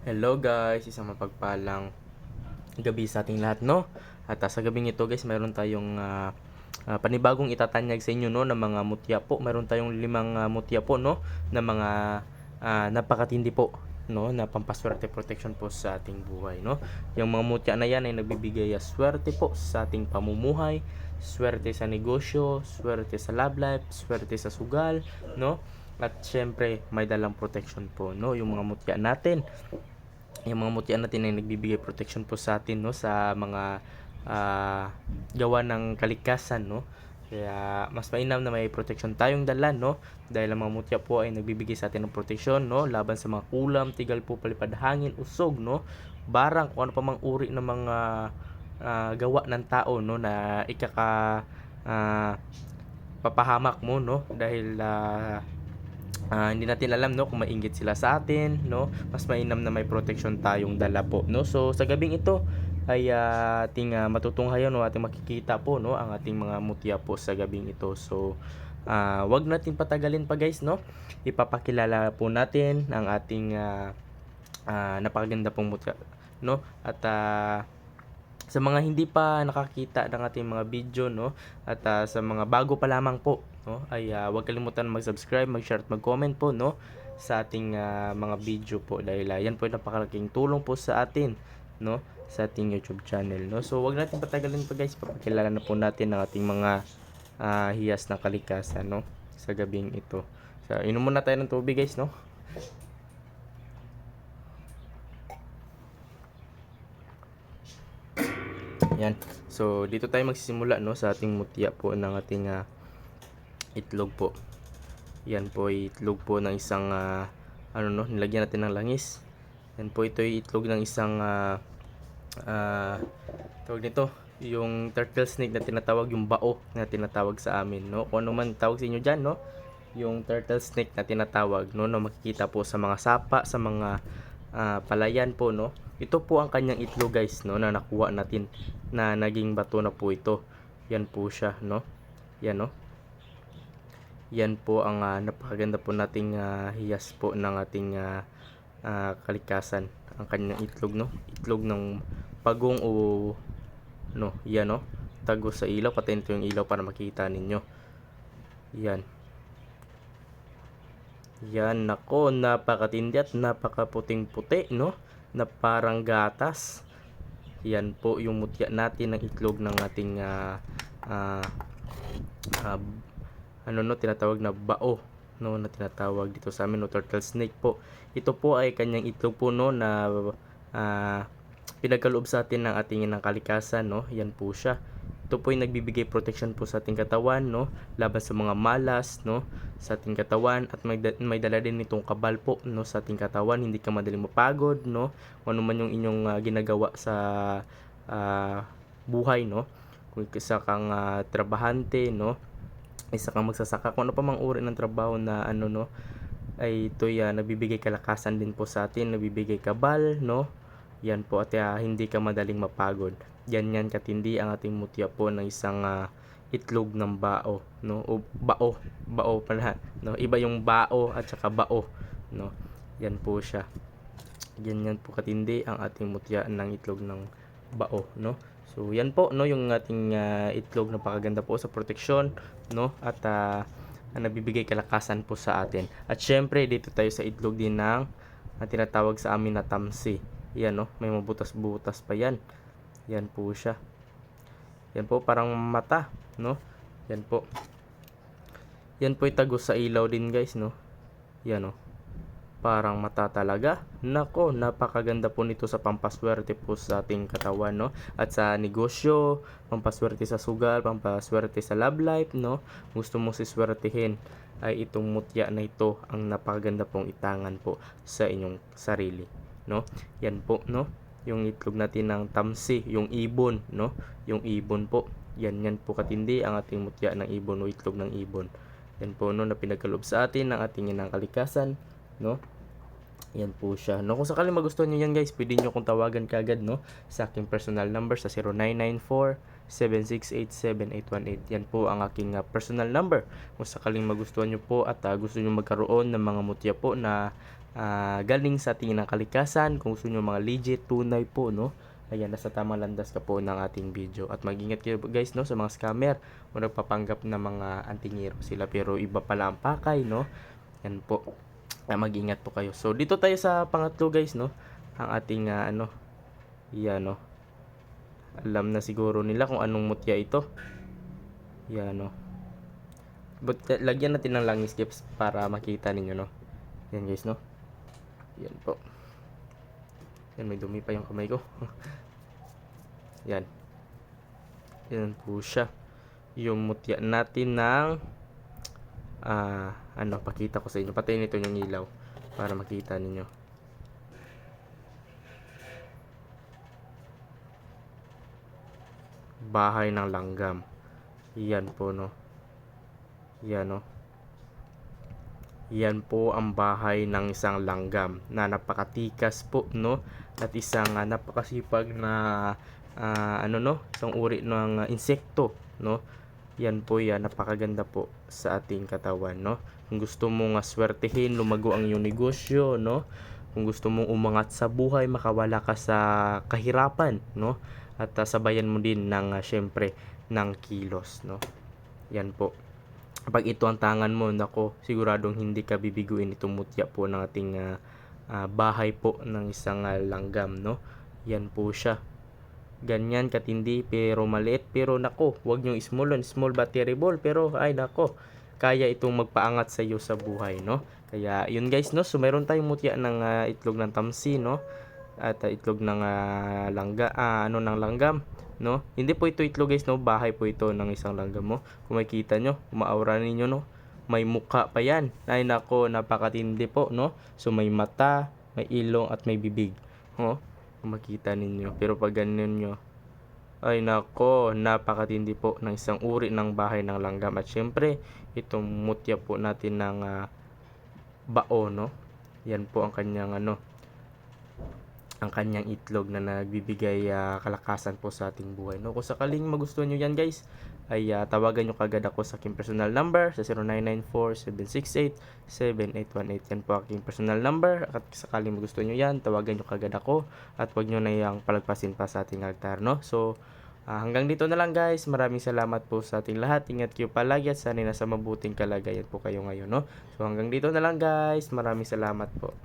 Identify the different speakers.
Speaker 1: Hello guys, isang mapagpalang gabi sa ating lahat, no? At sa gabing ito guys, mayroon tayong panibagong itatanyag sa inyo, no, ng mga mutya po. Mayroon tayong 5 mutya po, no, na mga napakatindi po, no, na pampaswerte protection po sa ating buhay, no. Yung mga mutya na yan ay nagbibigay swerte po sa ating pamumuhay, swerte sa negosyo, swerte sa love life, swerte sa sugal, no. At syempre, may dalang protection po, no, yung mga mutya natin. Yung mga mutya natin ay nagbibigay protection po sa atin, no, sa mga gawa ng kalikasan, no. Kaya mas mainam na may protection tayong dala, no, dahil ang mga mutya po ay nagbibigay sa atin ng proteksyon, no, laban sa mga kulam, tigal po, palipad hangin, usog, no, barang, kung ano pa mang uri ng mga gawa ng tao, no, na ah, papahamak mo, no, dahil hindi natin alam, no, kung mainggit sila sa atin, no. Mas mainam na may protection tayong dala po, no. So sa gabing ito ay ating matutunghayan, no, ating makikita po, no, ang ating mga mutya po sa gabing ito. So wag natin patagalin pa guys, no. Ipapakilala po natin ang ating napakaganda pong mutya, no. At sa mga hindi pa nakakita ng ating mga video, no, at sa mga bago pa lamang po, no, ay huwag kalimutan mag-subscribe, mag-share at mag-comment po, no, sa ating mga video po, dahil yan po ay napakalaking tulong po sa atin, no, sa ating YouTube channel, no. So wag natin patagalin pa guys, papakilala na po natin ang ating mga hiyas ng kalikasan, no, sa gabing ito. So inom muna tayo ng tubig guys, no. Yan. So dito tayo magsisimula, no, sa ating mutya po ng ating itlog po. Yan po ay itlog po ng isang nilagyan natin ng langis. Yan po, ito ay itlog ng isang tawag nito, yung turtle snake na tinatawag, yung bao na tinatawag sa amin, no. Kung ano man tawag sa inyo diyan, no, yung turtle snake na tinatawag, no, na makikita po sa mga sapa, sa mga palayan po, no. Ito po ang kanyang itlog guys, no, na nakuha natin, na naging bato na po ito. Yan po siya, no. Yan, no. Yan po ang napakaganda po nating hiyas po ng ating kalikasan. Ang kanyang itlog, no. Itlog ng pagong o no, yan, no. Tago sa ilaw, patayin ito yung ilaw para makita ninyo. Yan. Yan, nako, napakatindi at napakaputing puti, no, na parang gatas. Yan po yung mutya natin ng itlog ng ating tinatawag na bao, no, na tinatawag dito sa amin, no, turtle snake po. Ito po ay kanyang itlog po, no, na pinagkaloob sa atin ng ating ng kalikasan, no. Yan po siya. Ito po ay nagbibigay protection po sa ating katawan, no, laban sa mga malas, no, sa ating katawan, at may dala din nitong kabal po, no, sa ating katawan. Hindi ka madaling mapagod, no, kung ano man yung inyong ginagawa sa buhay, no. Kung isa kang trabahante, no, isa kang magsasaka, kung ano pa mang uri ng trabaho na no, ay ito nagbibigay kalakasan din po sa atin, nagbibigay kabal, no. Yan po, at hindi ka madaling mapagod. Yan katindi ang ating mutya po ng isang itlog ng bao, no, o bao pala, no. Iba yung bao at saka bao, no. Yan po siya. Yan po katindi ang ating mutya ng itlog ng bao, no. So yan po, no, yung ating itlog, napakaganda po sa proteksyon, no, at nabibigay kalakasan po sa atin. At syempre dito tayo sa itlog din ng tinatawag sa amin na tamsi. Yan, no, may mabutas-butas pa yan. Yan po siya. Yan po, parang mata, no. Yan po. Yan po ay tagos sa ilaw din guys, no. Yan, no. Parang mata talaga. Nako, napakaganda po nito sa pampaswerte po sa ating katawan, no. At sa negosyo, pampaswerte sa sugal, pampaswerte sa love life, no. Gusto mo siswertehin, ay itong mutya na ito ang napakaganda pong itangan po sa inyong sarili, no. Yan po, no, yung itlog natin ng tamsi, yung ibon, no, yung ibon po. Yan po katindi ang ating mutya ng ibon o itlog ng ibon. Yan po, no, na pinagkaloob sa atin ng ating inang kalikasan, no. Yan po siya, no. Kung sakaling magustuhan niyo yan guys, pwede niyo akong tawagan kaagad, no, sa aking personal number sa 0994-768-7818. Yan po ang aking personal number. Kung sakaling magustuhan niyo po at gusto niyo magkaroon ng mga mutya po na galing sa tingin ng kalikasan. Kung gusto nyo mga legit, tunay po, no? Ayan, nasa tamang landas ka po ng ating video. At mag-ingat kayo guys, no, sa mga scammer o nagpapanggap na mga antingero sila pero iba pala ang pakay, no? Yan po. Mag-ingat po kayo. So, dito tayo sa pangatlo guys, no? Ang ating, yan, no? Alam na siguro nila kung anong mutya ito. Yan, no? But, lagyan natin ng langis tips para makita ninyo, no? Yan guys, no? Yan po. Yan, may dumi pa yung kamay ko. Yan. Yan po siya. Yung mutya natin ng pakita ko sa inyo. Patayin nito yung ilaw para makita ninyo. Bahay ng langgam. Yan po, no. Yan, no. Yan po ang bahay ng isang langgam na napakatikas po, no, at isang napakasipag na isang uri ng insekto, no. Yan po, yan napakaganda po sa ating katawan, no. Kung gusto mong swertehin, lumago ang iyong negosyo, no. Kung gusto mong umangat sa buhay, makawala ka sa kahirapan, no. At sabayan mo din ng syempre ng kilos, no. Yan po. Kapag ito ang tangan mo, nako, siguradong hindi ka bibiguin itong mutya po ng ating bahay po ng isang langgam, no. Yan po siya. Ganyan katindi pero maliit, pero nako, wag nyo small but terrible, pero ay nako, kaya itong magpaangat sa iyo sa buhay, no. Kaya yun guys, no. So meron tayong mutya ng itlog ng tamsi, no, at itlog ng ng langgam, no. Hindi po ito itlog guys, no, bahay po ito ng isang langgam mo. Kung makita nyo, umaura ninyo, no, may mukha pa yan. Ay nako, napakatindi po, no. So may mata, may ilong at may bibig, no, kung makita ninyo. Pero pag ganyan nyo, ay nako, napakatindi po ng isang uri ng bahay ng langgam. At syempre, itong mutya po natin ng bao, no. Yan po ang kanyang ang kanyang itlog na nagbibigay kalakasan po sa ating buhay, no. Kung sakaling magustuhan nyo yan guys, ay tawagan nyo kagad ako sa aking personal number sa 0994-768-7818. Yan po aking personal number. At sakaling magustuhan nyo yan, tawagan nyo kagad ako at wag nyo na yung palagpasin pa sa ating altar, no. So hanggang dito na lang guys. Maraming salamat po sa ating lahat. Ingat kayo palagi at sana nasa mabuting kalagayan po kayo ngayon, no. So hanggang dito na lang guys. Maraming salamat po.